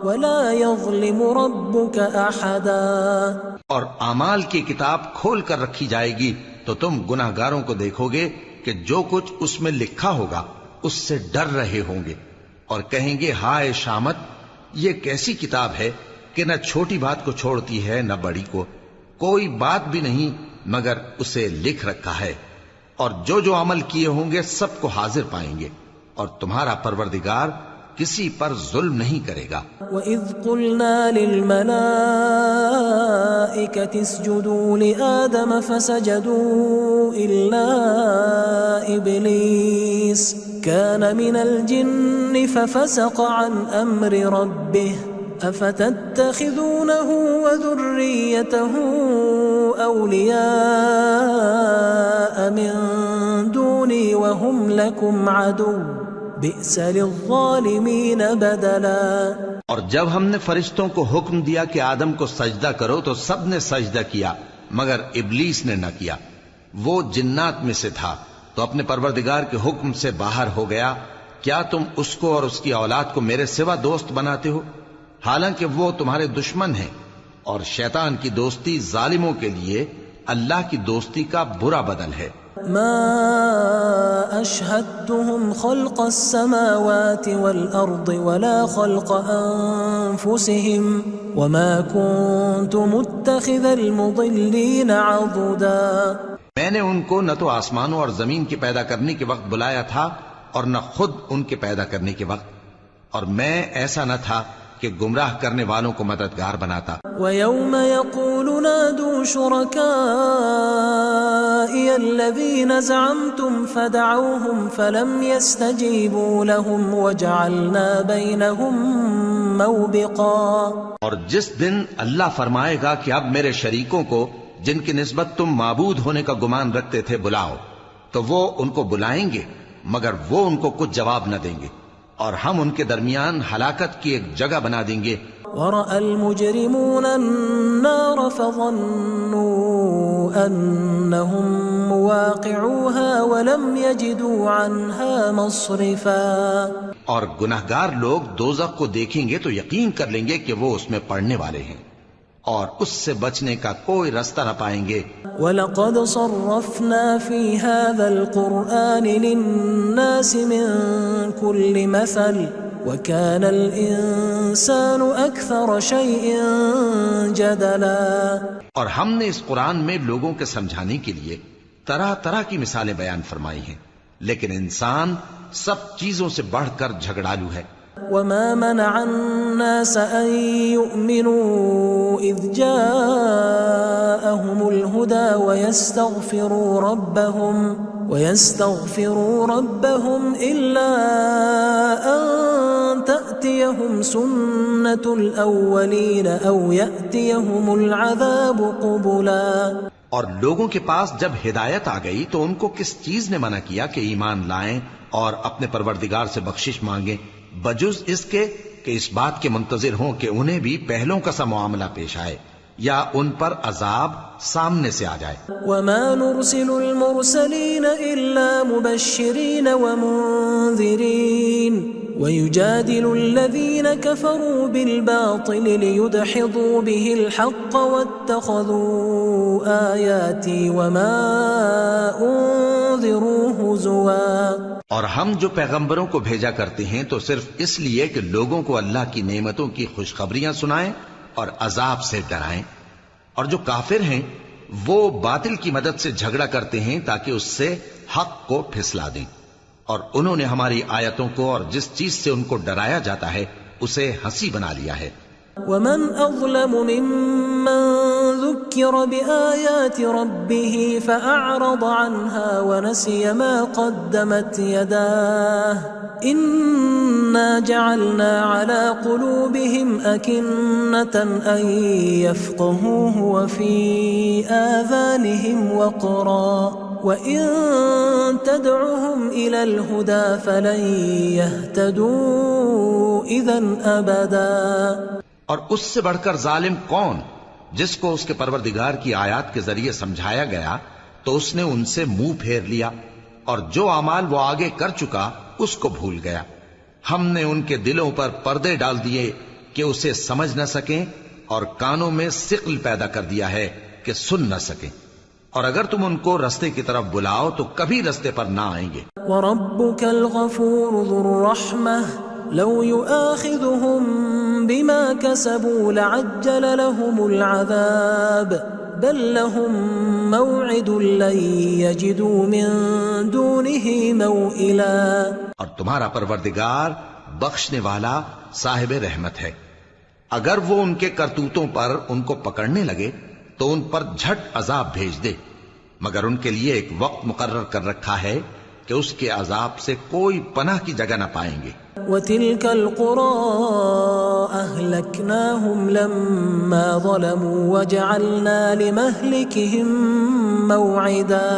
وَلَا يَظْلِمُ رَبُّكَ أَحَدًا. اور اعمال کی کتاب کھول کر رکھی جائے گی تو تم گناہگاروں کو دیکھو گے کہ جو کچھ اس میں لکھا ہوگا اس سے ڈر رہے ہوں گے اور کہیں گے ہائے شامت یہ کیسی کتاب ہے کہ نہ چھوٹی بات کو چھوڑتی ہے نہ بڑی کو کوئی بات بھی نہیں مگر اسے لکھ رکھا ہے اور جو عمل کیے ہوں گے سب کو حاضر پائیں گے اور تمہارا پروردگار کسی پر ظلم نہیں کرے گا۔ وَإِذْ قُلْنَا لِلْمَلَائِكَةِ اسْجُدُوا لِآدَمَ فَسَجَدُوا إِلَّا إِبْلِيسَ كَانَ مِنَ الْجِنِّ فَفَسَقَ عَنْ أَمْرِ رَبِّهِ أَفَتَتَّخِذُونَهُ وَذُرِّيَّتَهُ أَوْلِيَاءَ مِن دُونِي وَهُمْ لَكُمْ عَدُوٌّ بئس للظالمین بدلا۔ اور جب ہم نے فرشتوں کو حکم دیا کہ آدم کو سجدہ کرو تو سب نے سجدہ کیا مگر ابلیس نے نہ کیا، وہ جنات میں سے تھا تو اپنے پروردگار کے حکم سے باہر ہو گیا۔ کیا تم اس کو اور اس کی اولاد کو میرے سوا دوست بناتے ہو، حالانکہ وہ تمہارے دشمن ہیں، اور شیطان کی دوستی ظالموں کے لیے اللہ کی دوستی کا برا بدل ہے۔ ما أشهدتهم خلق السماوات والأرض ولا خلق أنفسهم وما كنت متخذ المضلين عضدا۔ میں نے ان کو نہ تو آسمانوں اور زمین کے پیدا کرنے کے وقت بلایا تھا اور نہ خود ان کے پیدا کرنے کے وقت، اور میں ایسا نہ تھا کہ گمراہ کرنے والوں کو مددگار بناتا۔ وَيَوْمَ يَقُولُ نَادُوا شُرَكَائِيَ الَّذِينَ زَعَمْتُمْ فَدَعَوْهُمْ فَلَمْ يَسْتَجِيبُوا لَهُمْ وَجَعَلْنَا بَيْنَهُمْ مَوْبِقًا۔ اور جس دن اللہ فرمائے گا کہ اب میرے شریکوں کو جن کی نسبت تم معبود ہونے کا گمان رکھتے تھے بلاؤ، تو وہ ان کو بلائیں گے مگر وہ ان کو کچھ جواب نہ دیں گے، اور ہم ان کے درمیان ہلاکت کی ایک جگہ بنا دیں گے۔ وَرَأَى الْمُجْرِمُونَ النَّارَ فَظَنُّوا أَنَّهُمْ مُوَاقِعُوهَا وَلَمْ يَجِدُوا عَنْهَا مَصْرِفًا۔ اور گناہگار لوگ دوزخ کو دیکھیں گے تو یقین کر لیں گے کہ وہ اس میں پڑنے والے ہیں، اور اس سے بچنے کا کوئی رستہ نہ پائیں گے۔ وَلَقَدْ صَرَّفْنَا فِي هَذَا الْقُرْآنِ لِلنَّاسِ مِنْ كُلِّ مَثَلٍ وَكَانَ الْإِنسَانُ أَكْثَرَ شَيْءٍ جَدَلًا۔ اور ہم نے اس قرآن میں لوگوں کے سمجھانے کے لیے طرح طرح کی مثالیں بیان فرمائی ہیں، لیکن انسان سب چیزوں سے بڑھ کر جھگڑالو ہے۔ وَمَا مَنَعَ النَّاسَ أَن يُؤْمِنُوا إِذْ جَاءَهُمُ الْهُدَى وَيَسْتَغْفِرُوا رَبَّهُمْ إِلَّا أَن تَأْتِيَهُمْ سُنَّةُ الْأَوَّلِينَ أَوْ يَأْتِيَهُمُ الْعَذَابُ قُبُلًا۔ اور لوگوں کے پاس جب ہدایت آ گئی تو ان کو کس چیز نے منع کیا کہ ایمان لائیں اور اپنے پروردگار سے بخشش مانگیں، بجز اس کے کہ اس بات کے منتظر ہوں کہ انہیں بھی پہلوں کا سا معاملہ پیش آئے یا ان پر عذاب سامنے سے آ جائے۔ وَمَا نُرْسِلُ الْمُرْسَلِينَ إِلَّا مُبَشِّرِينَ وَمُنذِرِينَ وَيُجَادِلُ الَّذِينَ كَفَرُوا بِالْبَاطِلِ لِيُدْحِضُوا بِهِ الْحَقَّ وَاتَّخَذُوا آيَاتِي وَمَا أُنذِرُوا هُزُوًا۔ اور ہم جو پیغمبروں کو بھیجا کرتے ہیں تو صرف اس لیے کہ لوگوں کو اللہ کی نعمتوں کی خوشخبریاں سنائیں اور عذاب سے ڈرائیں، اور جو کافر ہیں وہ باطل کی مدد سے جھگڑا کرتے ہیں تاکہ اس سے حق کو پھسلا دیں، اور انہوں نے ہماری آیتوں کو اور جس چیز سے ان کو ڈرایا جاتا ہے اسے ہنسی بنا لیا ہے۔ وَمَنْ أَظْلَمُ مِمَّنْ ذُكِّرَ بِآيَاتِ رَبِّهِ فَأَعْرَضَ عَنْهَا وَنَسِيَ مَا قَدَّمَتْ يَدَاهُ إِنَّا جَعَلْنَا عَلَى قُلُوبِهِمْ أَكِنَّةً أَن يَفْقَهُوهُ وَفِي آذَانِهِمْ وَقْرًا وَإِن تَدْعُهُمْ إِلَى الْهُدَى فَلَن يَهْتَدُوا إِذًا أَبَدًا۔ اور اس سے بڑھ کر ظالم کون جس کو اس کے پروردگار کی آیات کے ذریعے سمجھایا گیا تو اس نے ان سے منہ پھیر لیا، اور جو اعمال وہ آگے کر چکا اس کو بھول گیا۔ ہم نے ان کے دلوں پر پردے ڈال دیے کہ اسے سمجھ نہ سکیں، اور کانوں میں ثقل پیدا کر دیا ہے کہ سن نہ سکیں، اور اگر تم ان کو رستے کی طرف بلاؤ تو کبھی رستے پر نہ آئیں گے۔ وَرَبُّكَ الْغَفُورُ ذُو الرَّحْمَةِ لَوْ يُؤَاخِذُهُم بِمَا كَسَبُوا لَعَجَّلَ لَهُمُ الْعَذَابَ بَل لَّهُم مَّوْعِدٌ لَّن يَجِدُوا مِن دُونِهِ مَوْئِلًا۔ اور تمہارا پروردگار بخشنے والا صاحب رحمت ہے۔ اگر وہ ان کے کرتوتوں پر ان کو پکڑنے لگے تو ان پر جھٹ عذاب بھیج دے، مگر ان کے لیے ایک وقت مقرر کر رکھا ہے کہ اس کے عذاب سے کوئی پناہ کی جگہ نہ پائیں گے۔ وَتِلْكَ الْقُرَىٰ أَهْلَكْنَاهُمْ لَمَّا ظَلَمُوا وَجَعَلْنَا لِمَهْلِكِهِمْ مَوْعِدًا،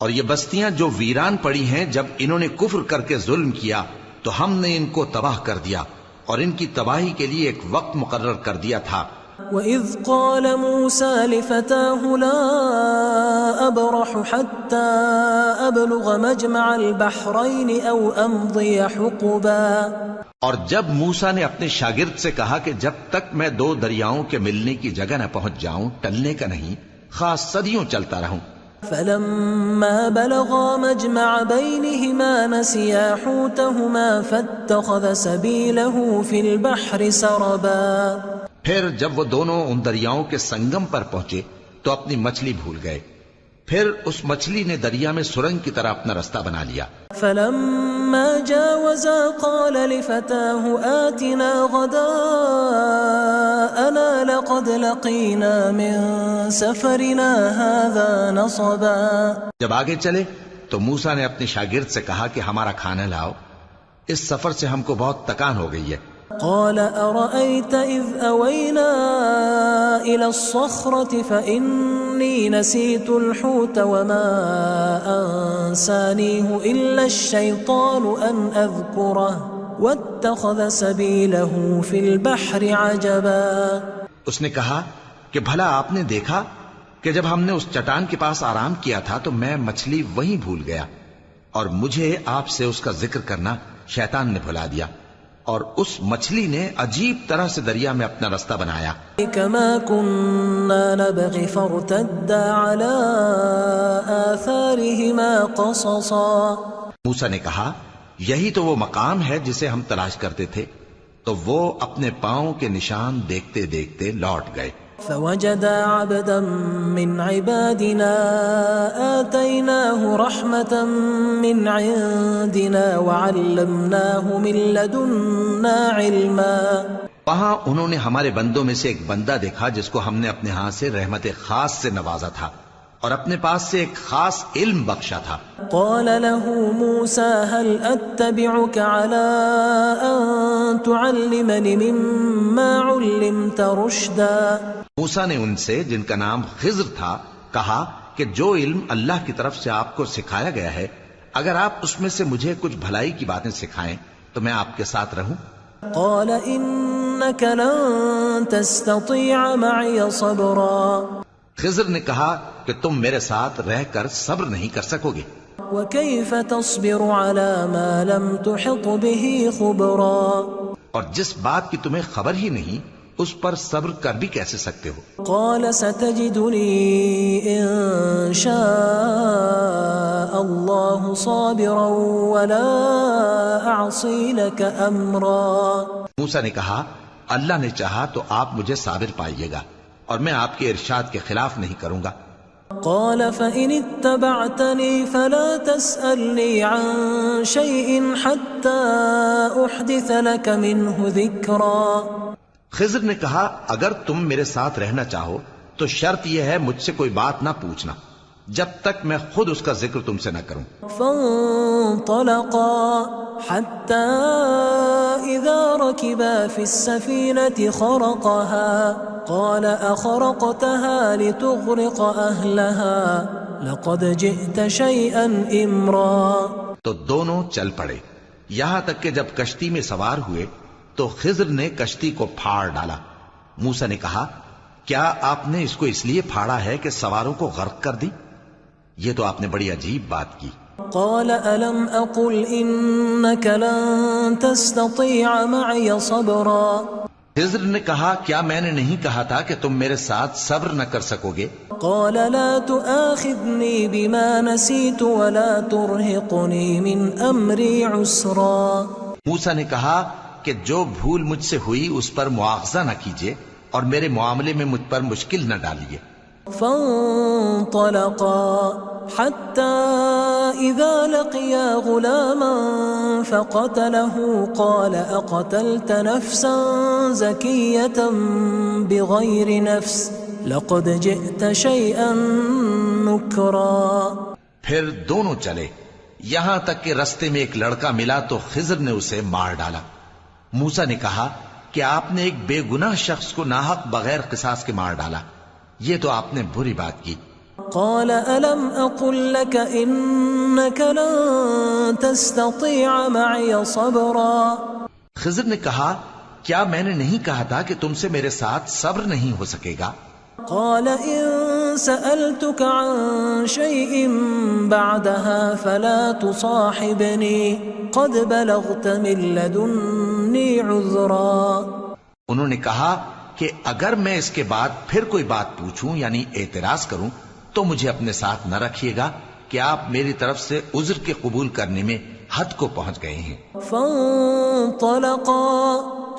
اور یہ بستیاں جو ویران پڑی ہیں جب انہوں نے کفر کر کے ظلم کیا تو ہم نے ان کو تباہ کر دیا اور ان کی تباہی کے لیے ایک وقت مقرر کر دیا تھا۔ وَإِذْ قَالَ مُوسَىٰ لِفَتَاهُ لَا أَبْرَحُ حَتَّىٰ أَبْلُغَ مَجْمَعَ الْبَحْرَيْنِ أَوْ أَمْضِيَ حُقُبًا، اور جب موسیٰ نے اپنے شاگرد سے کہا کہ جب تک میں دو دریاؤں کے ملنے کی جگہ نہ پہنچ جاؤں ٹلنے کا نہیں، خاص صدیوں چلتا رہوں۔ فَلَمَّا بَلَغَا مَجْمَعَ بَيْنِهِمَا نَسِيَا حُوتَهُمَا فَاتَّخَذَ سَبِيلَهُ فِي الْبَحْرِ سَرَبًا، پھر جب وہ دونوں ان دریاؤں کے سنگم پر پہنچے تو اپنی مچھلی بھول گئے، پھر اس مچھلی نے دریا میں سرنگ کی طرح اپنا رستہ بنا لیا۔ فَلَمَّا جَاوَزَا قَالَ لِفَتَاهُ آتِنَا غَدَاءَنَا لَقَدْ لَقِينَا مِن سَفَرِنَا هَٰذَا نَصَبًا، جب آگے چلے تو موسیٰ نے اپنے شاگرد سے کہا کہ ہمارا کھانا لاؤ، اس سفر سے ہم کو بہت تکان ہو گئی ہے۔ قال أرأيت إذ أوينا إلى الصخرة فإني نسيت الحوت وما أنسانيه إلا الشيطان أن أذكره واتخذ سبيله في البحر عجبا، اس نے کہا کہ بھلا آپ نے دیکھا کہ جب ہم نے اس چٹان کے پاس آرام کیا تھا تو میں مچھلی وہیں بھول گیا، اور مجھے آپ سے اس کا ذکر کرنا شیطان نے بھلا دیا، اور اس مچھلی نے عجیب طرح سے دریا میں اپنا رستہ بنایا۔ كما كنا نبغي فارتدا على آثارهما قصصا، موسیٰ نے کہا یہی تو وہ مقام ہے جسے ہم تلاش کرتے تھے، تو وہ اپنے پاؤں کے نشان دیکھتے دیکھتے لوٹ گئے۔ فوجدا عبدا من عبادنا آتيناه رحمة من عندنا وعلمناه من لدنا علما، وہاں انہوں نے ہمارے بندوں میں سے ایک بندہ دیکھا جس کو ہم نے اپنے ہاں سے رحمت خاص سے نوازا تھا اور اپنے پاس سے ایک خاص علم بخشا تھا۔ قال له موسى هل أتبعك على أن تعلمني مما علمت رشدا، موسیٰ نے ان سے جن کا نام خضر تھا کہا کہ جو علم اللہ کی طرف سے آپ کو سکھایا گیا ہے اگر آپ اس میں سے مجھے کچھ بھلائی کی باتیں سکھائیں تو میں آپ کے ساتھ رہوں۔ قال إنك لن تستطيع معي صبرا، خضر نے کہا کہ تم میرے ساتھ رہ کر صبر نہیں کر سکو گے۔ وكيف تصبر على ما لم تحط به خبرا، اور جس بات کی تمہیں خبر ہی نہیں اس پر صبر کر بھی کیسے سکتے ہو؟ قال ستجدني إن شاء الله صابرا ولا أعصي لك أمرا، موسیٰ نے کہا اللہ نے چاہا تو آپ مجھے صابر پائیے گا اور میں آپ کے ارشاد کے خلاف نہیں کروں گا۔ قال فإن اتبعتني فلا تسألني عن شيء حتى أحدث لك منه ذكرا، خضر نے کہا اگر تم میرے ساتھ رہنا چاہو تو شرط یہ ہے مجھ سے کوئی بات نہ پوچھنا جب تک میں خود اس کا ذکر تم سے نہ کروں۔ فانطلقا حتى إذا ركبا في السفينة خرقها قال أخرقتها لتغرق أهلها لقد جئت شيئا إمرا، تو دونوں چل پڑے یہاں تک کہ جب کشتی میں سوار ہوئے تو خضر نے کشتی کو پھاڑ ڈالا۔ موسیٰ نے کہا کیا آپ نے اس کو اس لیے پھاڑا ہے کہ سواروں کو غرق کر دی؟ یہ تو آپ نے بڑی عجیب بات کی۔ قال ألم أقل إنك لن تستطيع معي صبرا، خضر نے کہا کیا میں نے نہیں کہا تھا کہ تم میرے ساتھ صبر نہ کر سکو گے؟ قال لا تؤاخذني بما نسيت ولا ترهقني من أمري عسرا، موسیٰ نے کہا کہ جو بھول مجھ سے ہوئی اس پر مواخذہ نہ کیجیے اور میرے معاملے میں مجھ پر مشکل نہ ڈالیے۔ فانطلقا حتى إذا لقيا غلاما فقتله قال أقتلت نفسا زكية بغير نفس لقد جئت شيئا نكرا. پھر دونوں چلے یہاں تک کہ رستے میں ایک لڑکا ملا تو خضر نے اسے مار ڈالا. موسیٰ نے کہا کہ آپ نے ایک بے گناہ شخص کو ناحق بغیر قصاص کے مار ڈالا، یہ تو آپ نے بری بات کی. قال ألم أقل لك إنك لن تستطيع معي صبرا. خضر نے کہا کیا میں نے نہیں کہا تھا کہ تم سے میرے ساتھ صبر نہیں ہو سکے گا؟ قال إن سألتك عن شيء بعدها فلا تصاحبني قد بلغت من لدني عذرا. انہوں نے کہا کہ اگر میں اس کے بعد پھر کوئی بات پوچھوں یعنی اعتراض کروں تو مجھے اپنے ساتھ نہ رکھیے گا کہ آپ میری طرف سے عذر کے قبول کرنے میں حد کو پہنچ گئے ہیں. فانطلقا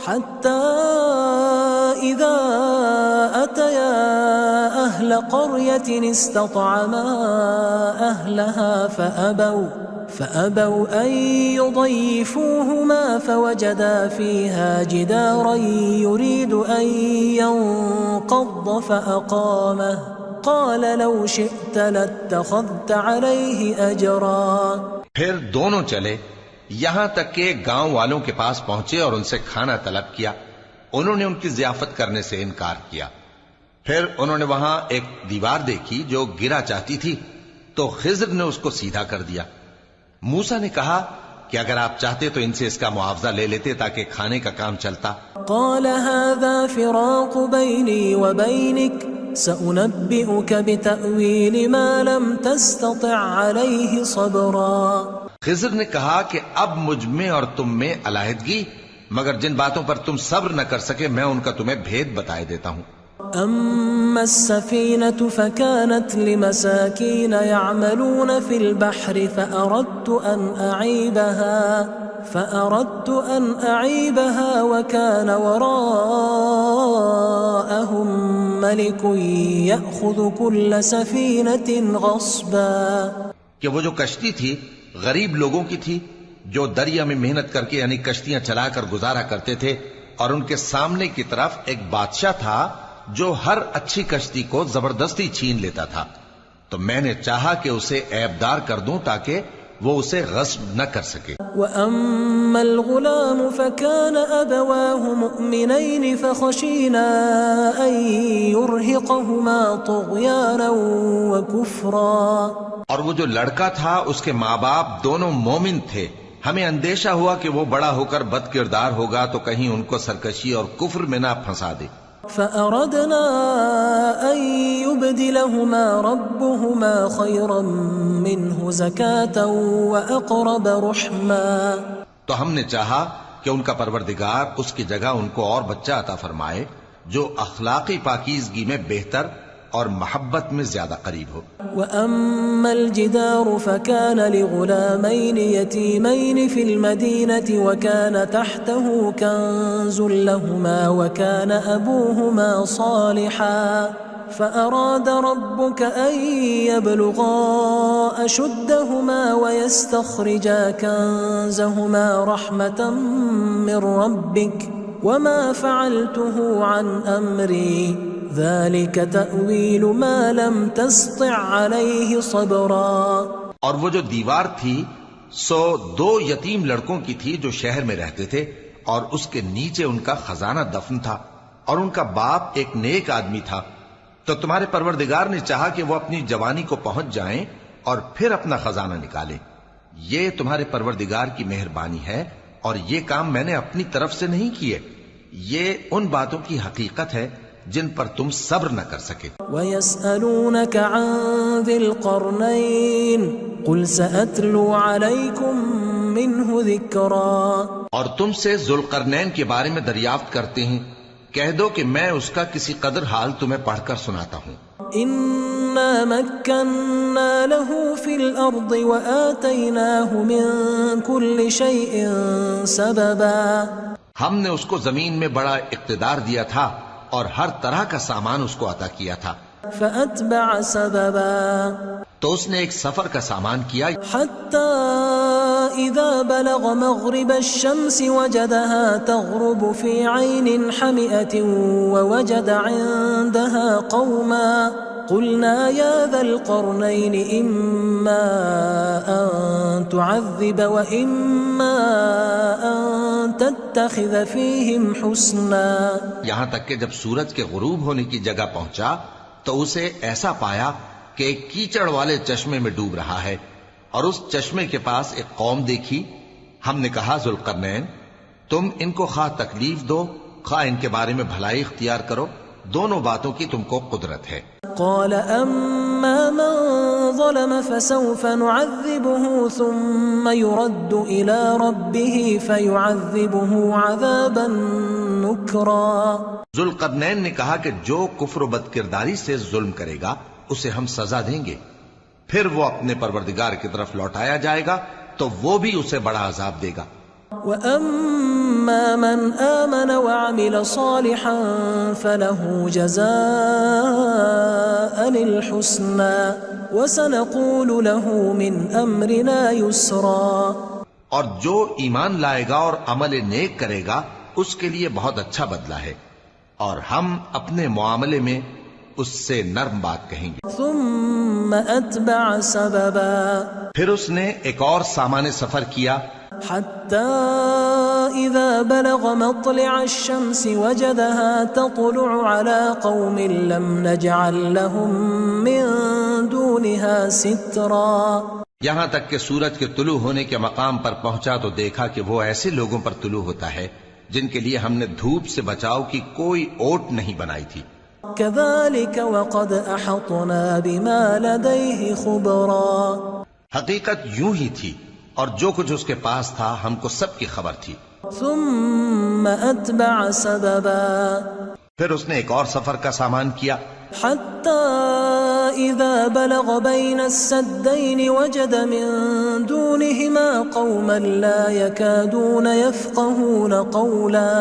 حتى إذا أتيا أهل قرية استطعما أهلها فأبوا أن يضيفوهما فوجدا فيها جدارا يريد أن ينقض فأقامه قال لو شئت لاتخذت عليه أجرا. پھر دونوں چلے یہاں تک کہ گاؤں والوں کے پاس پہنچے اور ان سے کھانا طلب کیا. انہوں نے ان کی ضیافت کرنے سے انکار کیا. پھر انہوں نے وہاں ایک دیوار دیکھی جو گرا چاہتی تھی تو خضر نے اس کو سیدھا کر دیا. موسیٰ نے کہا کہ اگر آپ چاہتے تو ان سے اس کا معاوضہ لے لیتے تاکہ کھانے کا کام چلتا. قال هذا فراق بيني وبينك سأنبئك بتأويل ما لم تستطع عليه صبرا. خضر نے کہا کہ اب مجھ میں اور تم میں علیحدگی، مگر جن باتوں پر تم صبر نہ کر سکے میں ان کا تمہیں بھید بتائے دیتا ہوں. أما السفينة فكانت لمساكين يعملون في البحر فأردت أن أعيبها وكان وراءهم ملك يأخذ كل سفينة غصبا. کہ وہ جو کشتی تھی غریب لوگوں کی تھی جو دریا میں محنت کر کے یعنی کشتیاں چلا کر گزارا کرتے تھے، اور ان کے سامنے کی طرف ایک بادشاہ تھا جو ہر اچھی کشتی کو زبردستی چھین لیتا تھا. تو میں نے چاہا کہ اسے عیبدار کر دوں تاکہ وہ اسے غصب نہ کر سکے. وَأَمَّا الْغُلَامُ فَكَانَ أَبَوَاهُ مُؤْمِنَيْنِ فَخَشِينَا أَن يُرْهِقَهُمَا طُغْيَانًا وَكُفْرًا. اور وہ جو لڑکا تھا اس کے ماں باپ دونوں مومن تھے، ہمیں اندیشہ ہوا کہ وہ بڑا ہو کر بد کردار ہوگا تو کہیں ان کو سرکشی اور کفر میں نہ پھنسا دے. فأردنا أن يبدلهما ربهما خيرا منه زكاة وأقرب رحما. تو ہم نے چاہا کہ ان کا پروردگار اس کی جگہ ان کو اور بچہ عطا فرمائے جو اخلاقی پاکیزگی میں بہتر اور محبت میں زیادہ قریب ہو. وأما الجدار فكان لغلامين يتيمين في المدينة وكان تحته كنز لهما وكان أبوهما صالحا فأراد ربك أن يبلغا أشدهما ويستخرجا كنزهما رحمة من ربك وما فعلته عن أمري ذلك تأويل ما لم تستطع عليه صبرا. اور وہ جو دیوار تھی سو دو یتیم لڑکوں کی تھی جو شہر میں رہتے تھے اور اس کے نیچے ان کا خزانہ دفن تھا اور ان کا باپ ایک نیک آدمی تھا. تو تمہارے پروردگار نے چاہا کہ وہ اپنی جوانی کو پہنچ جائیں اور پھر اپنا خزانہ نکالیں. یہ تمہارے پروردگار کی مہربانی ہے اور یہ کام میں نے اپنی طرف سے نہیں کیے. یہ ان باتوں کی حقیقت ہے جن پر تم صبر نہ کر سکے. وَيَسْأَلُونَكَ عَنْ ذِي الْقَرْنَيْنِ قُلْ سَأَتْلُو عَلَيْكُمْ مِنْهُ ذِكْرًا. اور تم سے ذوالقرنین کے بارے میں دریافت کرتے ہیں، کہہ دو کہ میں اس کا کسی قدر حال تمہیں پڑھ کر سناتا ہوں. إِنَّا مَكَّنَّا لَهُ فِي الْأَرْضِ وَآتَيْنَاهُ مِنْ كُلِّ شَيْءٍ سَبَبًا. ہم نے اس کو زمین میں بڑا اقتدار دیا تھا اور ہر طرح کا سامان اس کو عطا کیا تھا. فأتبع سببا تو اس نے ایک سفر کا سامان کیا حتى إذا بلغ مغرب الشمس وجدها تغرب في عين حمئة ووجد عندها قوما قلنا يا ذا القرنين إما أن تعذب وإما أن تتخذ فيهم حسنا. یہاں تک کہ جب سورج کے غروب ہونے کی جگہ پہنچا تو اسے ایسا پایا کہ ایک کیچڑ والے چشمے میں ڈوب رہا ہے اور اس چشمے کے پاس ایک قوم دیکھی. ہم نے کہا ذوالقرنین تم ان کو خواہ تکلیف دو خواہ ان کے بارے میں بھلائی اختیار کرو، دونوں باتوں کی تم کو قدرت ہے. قال أما من ظلم فسوف نعذبه ثم يرد إلى ربه فيعذبه عذابا نكرا. ذوالقرنین نے کہا کہ جو کفر و بد کرداری سے ظلم کرے گا اسے ہم سزا دیں گے، پھر وہ اپنے پروردگار کی طرف لوٹایا جائے گا تو وہ بھی اسے بڑا عذاب دے گا. وَأَمَّا مَنْ آمَنَ وَعَمِلَ صَالِحًا فَلَهُ جَزَاءً الْحُسْنَى وَسَنَقُولُ لَهُ مِنْ أَمْرِنَا يُسْرًا. اور جو ایمان لائے گا اور عمل نیک کرے گا اس کے لیے بہت اچھا بدلہ ہے، اور ہم اپنے معاملے میں اس سے نرم بات کہیں گے. ثم اتبع سببا پھر اس نے ایک اور سامان سفر کیا حتى اذا بلغ مطلع الشمس وجدها تطلع على قوم لم نجعل لهم من دونها سترا. یہاں تک کہ سورج کے طلوع ہونے کے مقام پر پہنچا تو دیکھا کہ وہ ایسے لوگوں پر طلوع ہوتا ہے جن کے لیے ہم نے دھوپ سے بچاؤ کی کوئی اوٹ نہیں بنائی تھی. كذلك وقد احطنا بما لديه خبرا. حقیقت یوں ہی تھی اور جو کچھ اس کے پاس تھا ہم کو سب کی خبر تھی. ثم اتبع سببا پھر اس نے ایک اور سفر کا سامان کیا حتى اذا بلغ بين السدين وجد من دونهما قوما لا يكادون يفقهون قولا.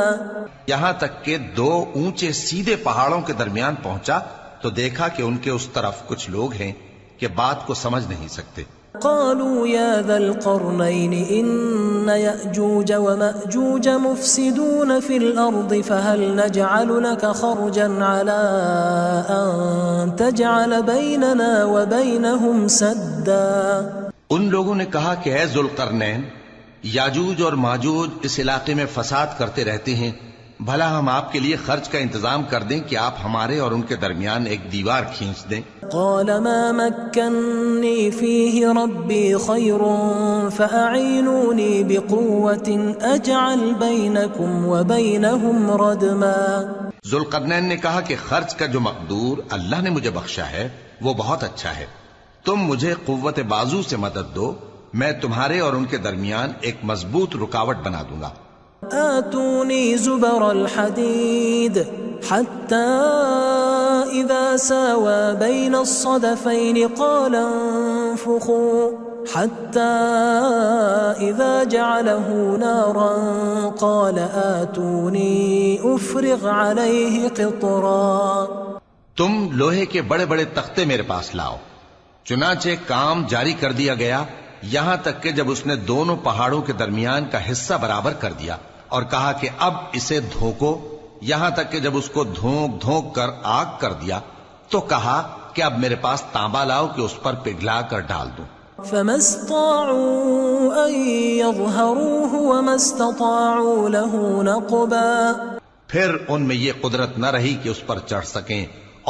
یہاں تک کہ دو اونچے سیدھے پہاڑوں کے درمیان پہنچا تو دیکھا کہ ان کے اس طرف کچھ لوگ ہیں کہ بات کو سمجھ نہیں سکتے. قالوا يا ذا القرنين إن يأجوج ومأجوج مفسدون في الأرض فهل نجعل لك خرجا على أن تجعل بيننا وبينهم سدا. ان لوگوں نے کہا کہ اے ذوالقرنین یاجوج اور ماجوج اس علاقے میں فساد کرتے رہتے ہیں، بھلا ہم آپ کے لیے خرچ کا انتظام کر دیں کہ آپ ہمارے اور ان کے درمیان ایک دیوار کھینچ دیں. قال ما مكنني فيه ربي خير فأعينوني بقوة أجعل بينكم وبينهم ردما. ذوالقرنین نے کہا کہ خرچ کا جو مقدور اللہ نے مجھے بخشا ہے وہ بہت اچھا ہے، تم مجھے قوت بازو سے مدد دو، میں تمہارے اور ان کے درمیان ایک مضبوط رکاوٹ بنا دوں گا. آتوني زبر الحديد حتى إذا ساوى بين الصدفين قال انفخوا حتى إذا جعله نارا قال آتوني أفرغ عليه قطرا. تم لوہے کے بڑے بڑے تختے میرے پاس لاؤ. چنانچہ کام جاری کر دیا گیا یہاں تک کہ جب اس نے دونوں پہاڑوں کے درمیان کا حصہ برابر کر دیا اور کہا کہ اب اسے دھوکو، یہاں تک کہ جب اس کو دھونک دھونک کر آگ کر دیا تو کہا کہ اب میرے پاس تانبا لاؤ کہ اس پر پگھلا کر ڈال دوں. فما استطاعوا ان يظهروه وما استطاعوا له نقبا. پھر ان میں یہ قدرت نہ رہی کہ اس پر چڑھ سکیں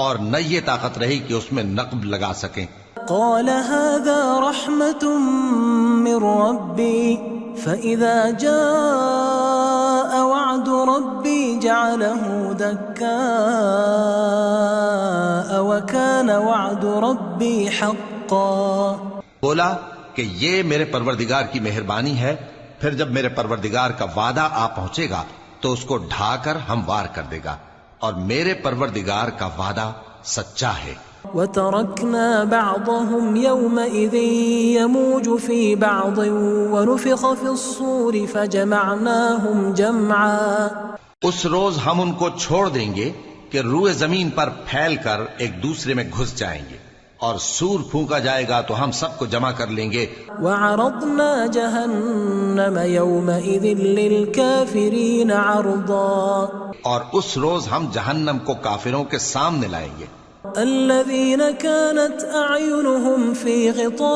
اور نہ یہ طاقت رہی کہ اس میں نقب لگا سکیں. قال هذا رحمة من ربي فإذا جاء وعد ربي جعله دكاء وكان وعد ربي حقا. بولا کہ یہ میرے پروردگار کی مہربانی ہے، پھر جب میرے پروردگار کا وعدہ آ پہنچے گا تو اس کو ڈھا کر ہموار کر دے گا، اور میرے پروردگار کا وعدہ سچا ہے. وَتَرَكْنَا بَعْضَهُمْ يَوْمَئِذٍ يَمُوجُ فِي بَعْضٍ وَنُفِخَ فِي الصُّورِ فَجَمَعْنَاهُمْ جَمْعًا. اس روز ہم ان کو چھوڑ دیں گے کہ روئے زمین پر پھیل کر ایک دوسرے میں گھس جائیں گے، اور سور پھونکا جائے گا تو ہم سب کو جمع کر لیں گے۔ وعرضنا جہنم یومئذ للکافرین عرضا، اور اس روز ہم جہنم کو کافروں کے سامنے لائیں گے۔ الذین كانت اعینہم فی غطاء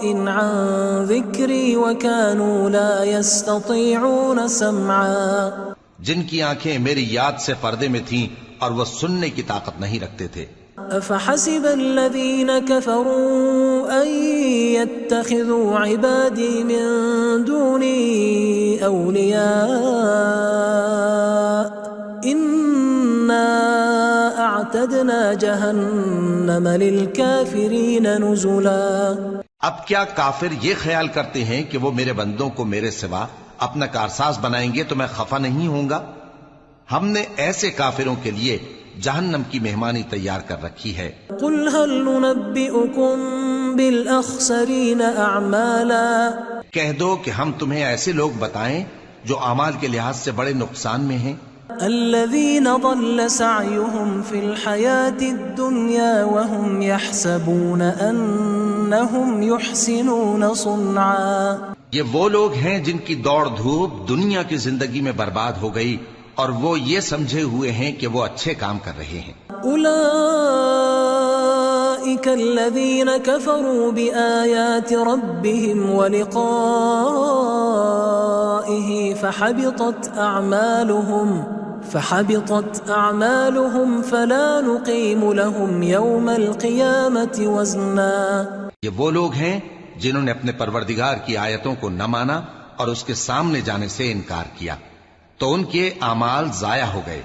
عن ذکری وكانوا لا يستطيعون سمعا، جن کی آنکھیں میری یاد سے پردے میں تھیں اور وہ سننے کی طاقت نہیں رکھتے تھے۔ افحسب الذین كفروا ان يتخذوا عبادی من دونی اولیاء انا اعتدنا جہنم للکافرین نزلا۔ اب کیا کافر یہ خیال کرتے ہیں کہ وہ میرے بندوں کو میرے سوا اپنا کارساز بنائیں گے تو میں خفا نہیں ہوں گا؟ ہم نے ایسے کافروں کے لیے جہنم کی مہمانی تیار کر رکھی ہے۔ قل هل ننبئكم بالاخسرین اعمالا، کہہ دو کہ ہم تمہیں ایسے لوگ بتائیں جو اعمال کے لحاظ سے بڑے نقصان میں ہیں۔ الذین ضل سعیهم فی الحیاة الدنیا وهم يحسبون انہم یحسنون صنعا، یہ وہ لوگ ہیں جن کی دوڑ دھوپ دنیا کی زندگی میں برباد ہو گئی اور وہ یہ سمجھے ہوئے ہیں کہ وہ اچھے کام کر رہے ہیں۔ اولئک الذین کفروا بآیات ربهم ولقائه فحبطت اعمالهم فلا نقیم لهم یوم القیامة وزنا۔ یہ وہ لوگ ہیں جنہوں نے اپنے پروردگار کی آیتوں کو نہ مانا اور اس کے سامنے جانے سے انکار کیا تو ان کے اعمال ضائع ہو گئے،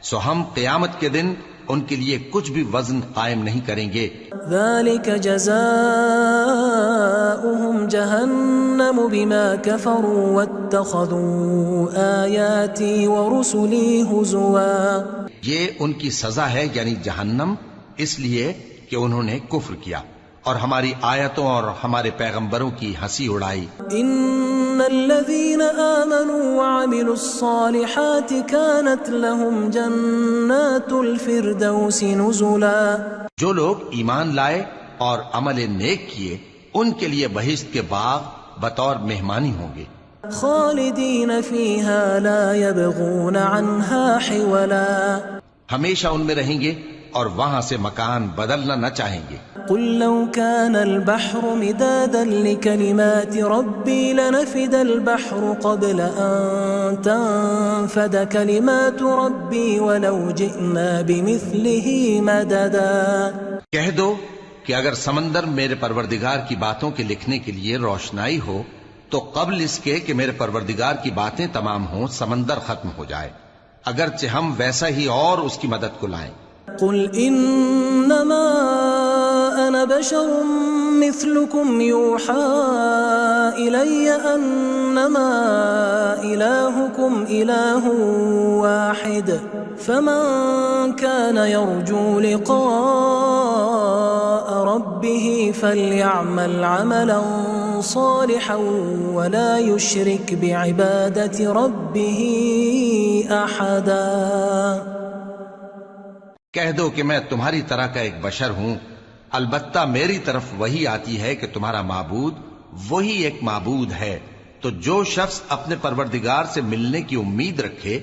سو ہم قیامت کے دن ان کے لیے کچھ بھی وزن قائم نہیں کریں گے۔ ذلك جزاؤهم جہنم بما كفروا واتخذوا آیاتی ورسلی ہزوا، یہ ان کی سزا ہے یعنی جہنم، اس لیے کہ انہوں نے کفر کیا اور ہماری آیتوں اور ہمارے پیغمبروں کی ہنسی اڑائی۔ ان الذین آمنوا وعملوا الصالحات كانت لهم جنات الفردوس نزلا، جو لوگ ایمان لائے اور عمل نیک کیے ان کے لیے بہشت کے باغ بطور مہمانی ہوں گے، خالدین فیہا لا یبغون عنہا حولا، ہمیشہ ان میں رہیں گے اور وہاں سے مکان بدلنا نہ چاہیں گے. قل لو كان البحر مدادا لكلمات ربي لنفد البحر قبل أن تنفد كلمات ربي ولو جئنا بمثله مددا. کہہ دو کہ اگر سمندر میرے پروردگار کی باتوں کے لکھنے کے لیے روشنائی ہو تو قبل اس کے کہ میرے پروردگار کی باتیں تمام ہوں سمندر ختم ہو جائے، اگرچہ ہم ویسا ہی اور اس کی مدد کو لائیں. قل انما انا بشر مثلكم يوحى الي انما الهكم اله واحد فمن كان يرجو لقاء ربه فليعمل عملا صالحا ولا يشرك بعبادة ربه احدا. کہہ دو کہ میں تمہاری طرح کا ایک بشر ہوں، البتہ میری طرف وہی آتی ہے کہ تمہارا معبود وہی ایک معبود ہے، تو جو شخص اپنے پروردگار سے ملنے کی امید رکھے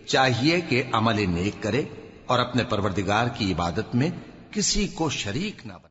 چاہیے کہ عمل نیک کرے اور اپنے پروردگار کی عبادت میں کسی کو شریک نہ بنائے.